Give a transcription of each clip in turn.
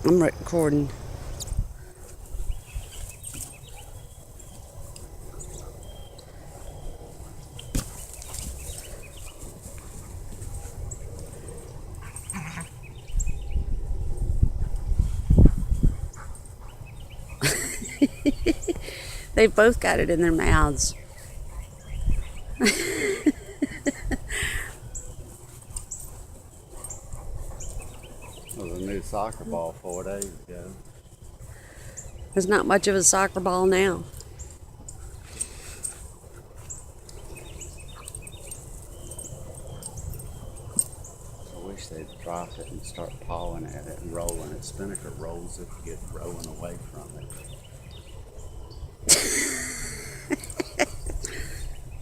I'm recording. They both got it in their mouths. It was a new soccer ball 4 days ago. There's not much of a soccer ball now. I wish they'd drop it and start pawing at it and rolling it. Spinnaker rolls it to get rolling away from it.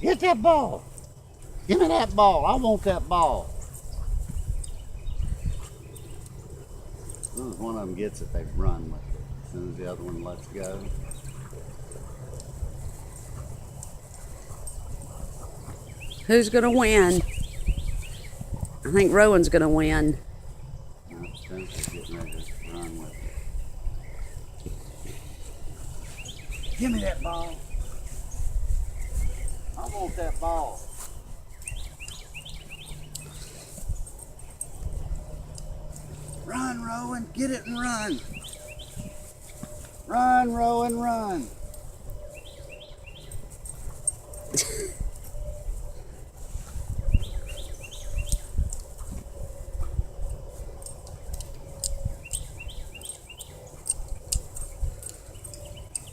Get that ball! Give me that ball! I want that ball! As soon as one of them gets it, they run with it. As soon as the other one lets go. Who's gonna win? I think Rowan's gonna win. No, Spinnaker's getting ready to run with it. Give me that ball! I want that ball! Run, Rowan, get it and run. Run, Rowan, run.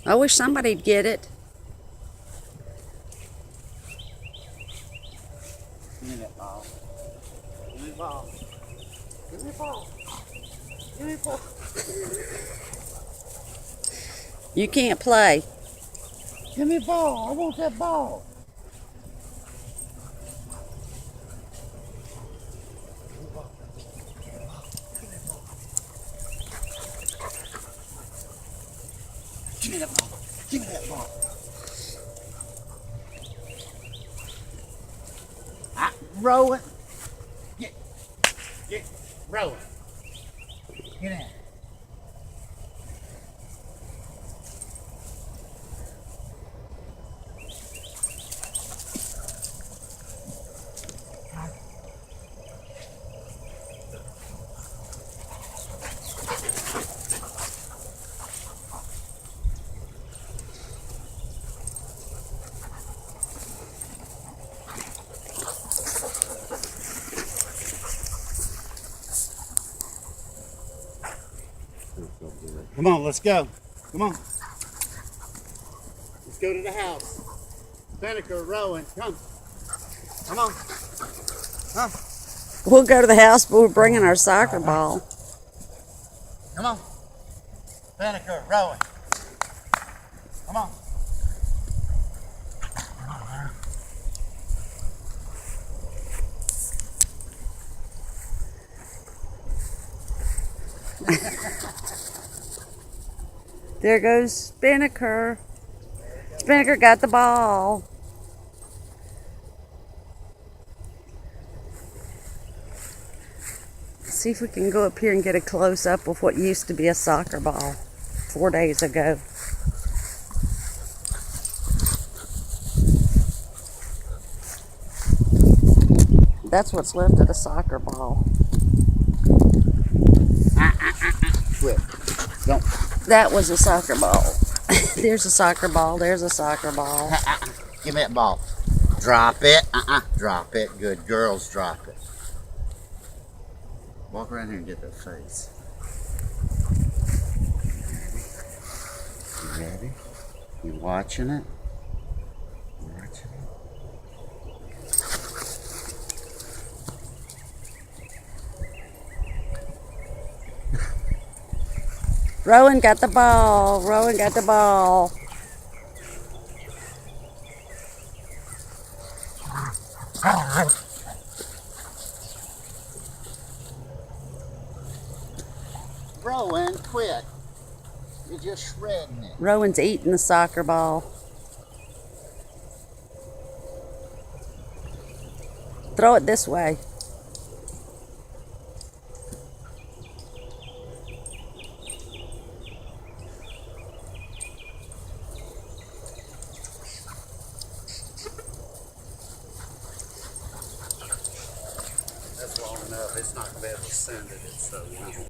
I wish somebody'd get it. Give me that ball. Give me the ball. Give me the ball. Give me the ball. You can't play. Give me the ball. I want that ball. Give me that ball. Give me that ball. Rowan. Get. Rowan. Get in. Come on, let's go. Come on. Let's go to the house. Spinnaker, Rowan, come. Come on. Come. We'll go to the house, but we're bringing our soccer ball. Come on. Spinnaker, Rowan. Come on. There goes Spinnaker. Spinnaker got the ball. See if we can go up here and get a close-up of what used to be a soccer ball 4 days ago. That's what's left of the soccer ball. Quit. Don't. That was a soccer ball. There's a soccer ball. There's a soccer ball. Give me that ball. Drop it. Drop it. Good girls, drop it. Walk around here and get their face. You ready? You watching it? Watching it? Rowan got the ball. Rowan got the ball. Rowan, quit. You're just shredding it. Rowan's eating the soccer ball. Throw it this way. enough, it's not gonna be able to send it, it's so long.